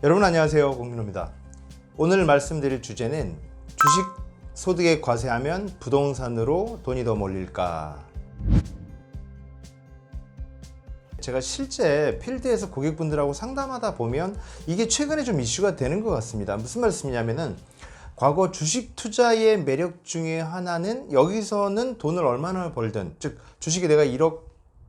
여러분 안녕하세요, 공민호입니다. 오늘 말씀드릴 주제는 주식 소득에 과세하면 부동산으로 돈이 더 몰릴까? 제가 실제 필드에서 고객분들하고 상담하다 보면 이게 최근에 좀 이슈가 되는 것 같습니다. 무슨 말씀이냐면은 과거 주식 투자의 매력 중에 하나는 여기서는 돈을 얼마나 벌든, 즉 주식에 내가 1억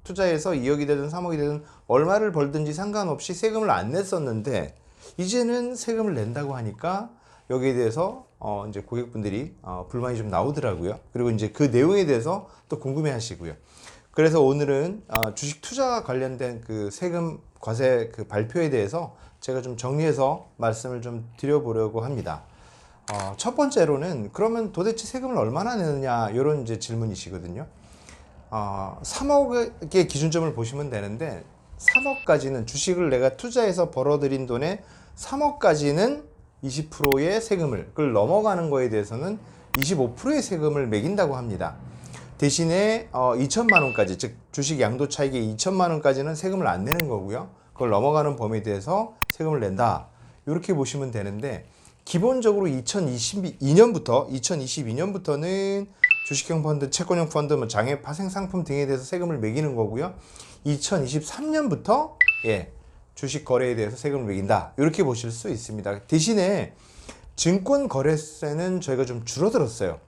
투자해서 2억이 되든 3억이 되든 얼마를 벌든지 상관없이 세금을 안 냈었는데 이제는 세금을 낸다고 하니까 여기에 대해서 이제 고객분들이 불만이 좀 나오더라고요. 그리고 이제 그 내용에 대해서 또 궁금해 하시고요. 그래서 오늘은 주식 투자와 관련된 그 세금 과세 그 발표에 대해서 제가 좀 정리해서 말씀을 좀 드려보려고 합니다. 첫 번째로는 그러면 도대체 세금을 얼마나 내느냐 이런 이제 질문이시거든요. 3억의 기준점을 보시면 되는데 3억까지는 주식을 내가 투자해서 벌어들인 돈의 3억까지는 20%의 세금을, 그걸 넘어가는 거에 대해서는 25%의 세금을 매긴다고 합니다. 대신에 2천만 원까지, 즉 주식 양도 차익의 2천만 원까지는 세금을 안 내는 거고요. 그걸 넘어가는 범위에 대해서 세금을 낸다. 이렇게 보시면 되는데 기본적으로 2022년부터는 주식형 펀드, 채권형 펀드, 장외 파생 상품 등에 대해서 세금을 매기는 거고요. 2023년부터 주식 거래에 대해서 세금을 매긴다. 이렇게 보실 수 있습니다. 대신에 증권 거래세는 저희가 좀 줄어들었어요.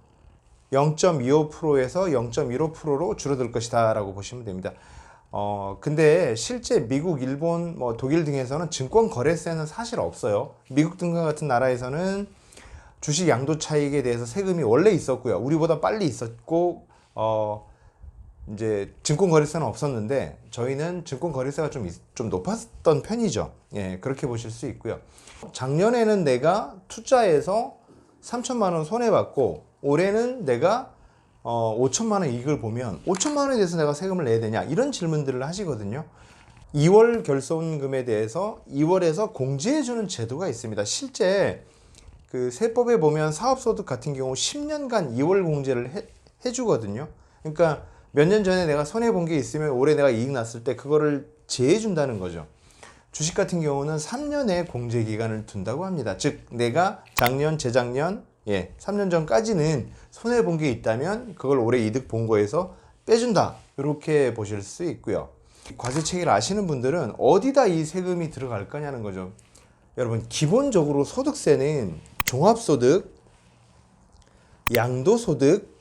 0.25%에서 0.15%로 줄어들 것이다 라고 보시면 됩니다. 근데 실제 미국, 일본, 독일 등에서는 증권 거래세는 사실 없어요. 미국 등과 같은 나라에서는 주식 양도 차익에 대해서 세금이 원래 있었고요. 우리보다 빨리 있었고, 이제 증권 거래세는 없었는데 저희는 증권 거래세가 좀 높았던 편이죠. 그렇게 보실 수 있고요. 작년에는 내가 투자해서 3천만 원 손해봤고 올해는 내가 5천만 원 이익을 보면 5천만 원에 대해서 내가 세금을 내야 되냐 이런 질문들을 하시거든요. 2월 결손금에 대해서 2월에서 공제해주는 제도가 있습니다. 실제 그 세법에 보면 사업소득 같은 경우 10년간 2월 공제를 해주거든요. 그러니까 몇 년 전에 내가 손해본 게 있으면 올해 내가 이익 났을 때 그거를 제해준다는 거죠. 주식 같은 경우는 3년의 공제 기간을 둔다고 합니다. 즉 내가 작년, 재작년, 3년 전까지는 손해본 게 있다면 그걸 올해 이득 본 거에서 빼준다. 이렇게 보실 수 있고요. 과세 체계를 아시는 분들은 어디다 이 세금이 들어갈 거냐는 거죠. 여러분 기본적으로 소득세는 종합소득, 양도소득,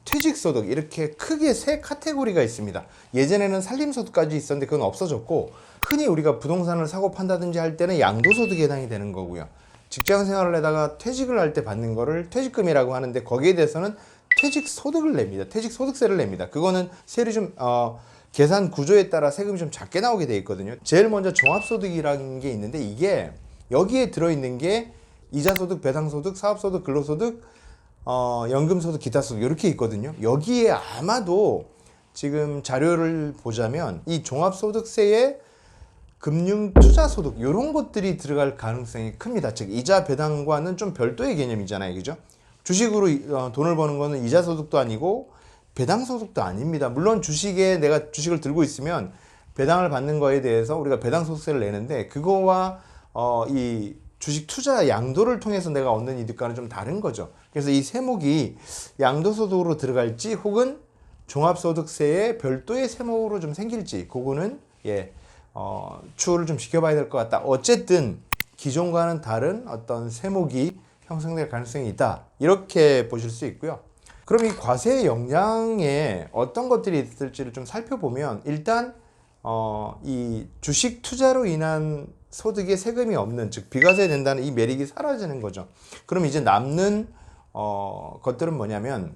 퇴직소득 이렇게 크게 세 카테고리가 있습니다. 예전에는 살림소득까지 있었는데 그건 없어졌고 흔히 우리가 부동산을 사고 판다든지 할 때는 양도소득에 해당이 되는 거고요. 직장생활을 하다가 퇴직을 할 때 받는 거를 퇴직금이라고 하는데 거기에 대해서는 퇴직소득을 냅니다. 퇴직소득세를 냅니다. 그거는 세율이 좀 계산 구조에 따라 세금이 좀 작게 나오게 돼 있거든요. 제일 먼저 종합소득이라는 게 있는데 이게 여기에 들어있는 게 이자소득, 배당소득, 사업소득, 근로소득, 연금소득, 기타소득 이렇게 있거든요. 여기에 아마도 지금 자료를 보자면 이 종합소득세에 금융투자소득 이런 것들이 들어갈 가능성이 큽니다. 즉 이자 배당과는 좀 별도의 개념이잖아요. 그죠? 주식으로 돈을 버는 거는 이자소득도 아니고 배당소득도 아닙니다. 물론 주식에 내가 주식을 들고 있으면 배당을 받는 거에 대해서 우리가 배당소득세를 내는데 그거와 이 주식 투자 양도를 통해서 내가 얻는 이득과는 좀 다른 거죠. 그래서 이 세목이 양도소득으로 들어갈지 혹은 종합소득세의 별도의 세목으로 좀 생길지 그거는 추후를 좀 지켜봐야 될 것 같다. 어쨌든 기존과는 다른 어떤 세목이 형성될 가능성이 있다. 이렇게 보실 수 있고요. 그럼 이 과세의 영향에 어떤 것들이 있을지를 좀 살펴보면 일단 이 주식 투자로 인한 소득에 세금이 없는, 즉 비과세 된다는 이 매력이 사라지는 거죠. 그럼 이제 남는 것들은 뭐냐면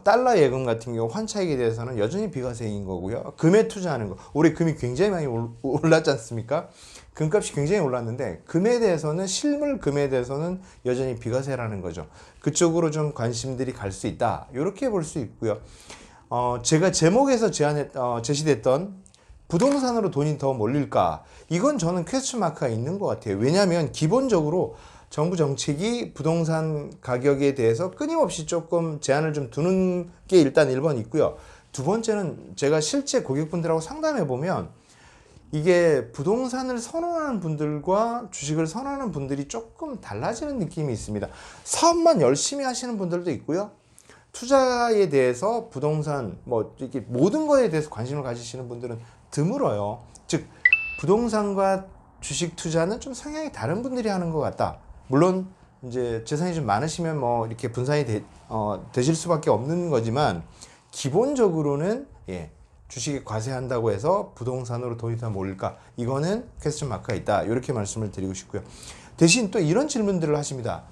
달러 예금 같은 경우 환차익에 대해서는 여전히 비과세인 거고요. 금에 투자하는 거, 올해 금이 굉장히 많이 올랐지 않습니까? 금값이 굉장히 올랐는데 금에 대해서는, 실물 금에 대해서는 여전히 비과세라는 거죠. 그쪽으로 좀 관심들이 갈 수 있다. 이렇게 볼 수 있고요. 제가 제목에서 제시됐던 부동산으로 돈이 더 몰릴까? 이건 저는 퀘스천 마크가 있는 것 같아요. 왜냐하면 기본적으로 정부 정책이 부동산 가격에 대해서 끊임없이 조금 제한을 좀 두는 게 일단 1번 있고요. 두 번째는 제가 실제 고객분들하고 상담해 보면 이게 부동산을 선호하는 분들과 주식을 선호하는 분들이 조금 달라지는 느낌이 있습니다. 사업만 열심히 하시는 분들도 있고요. 투자에 대해서 부동산 뭐 이렇게 모든 거에 대해서 관심을 가지시는 분들은 드물어요. 즉 부동산과 주식 투자는 좀 성향이 다른 분들이 하는 것 같다. 물론 이제 재산이 좀 많으시면 뭐 이렇게 분산이 되실 수밖에 없는 거지만 기본적으로는 주식에 과세한다고 해서 부동산으로 돈이 더 몰릴까? 이거는 퀘스천 마크가 있다. 이렇게 말씀을 드리고 싶고요. 대신 또 이런 질문들을 하십니다.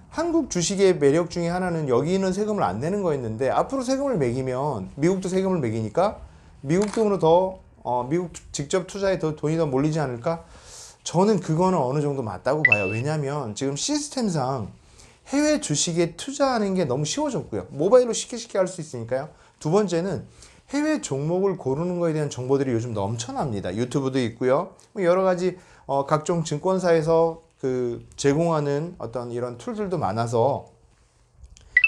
한국 주식의 매력 중에 하나는 여기는 세금을 안 내는 거였는데 앞으로 세금을 매기면 미국도 세금을 매기니까 미국 돈으로 미국 직접 투자에 더 돈이 더 몰리지 않을까? 저는 그거는 어느 정도 맞다고 봐요. 왜냐하면 지금 시스템상 해외 주식에 투자하는 게 너무 쉬워졌고요. 모바일로 쉽게 할 수 있으니까요. 두 번째는 해외 종목을 고르는 거에 대한 정보들이 요즘 넘쳐납니다. 유튜브도 있고요. 여러 가지 각종 증권사에서 제공하는 어떤 이런 툴들도 많아서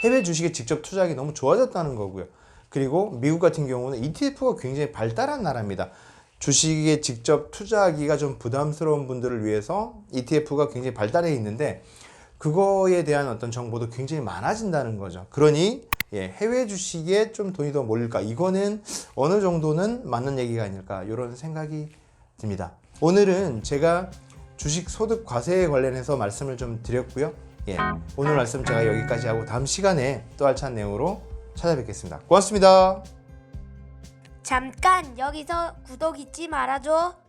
해외 주식에 직접 투자하기 너무 좋아졌다는 거고요. 그리고 미국 같은 경우는 ETF가 굉장히 발달한 나라입니다. 주식에 직접 투자하기가 좀 부담스러운 분들을 위해서 ETF가 굉장히 발달해 있는데 그거에 대한 어떤 정보도 굉장히 많아진다는 거죠. 그러니 해외 주식에 좀 돈이 더 몰릴까? 이거는 어느 정도는 맞는 얘기가 아닐까? 이런 생각이 듭니다. 오늘은 제가 주식 소득 과세에 관련해서 말씀을 좀 드렸고요. 오늘 말씀 제가 여기까지 하고 다음 시간에 또 알찬 내용으로 찾아뵙겠습니다. 고맙습니다. 잠깐 여기서 구독 잊지 말아줘.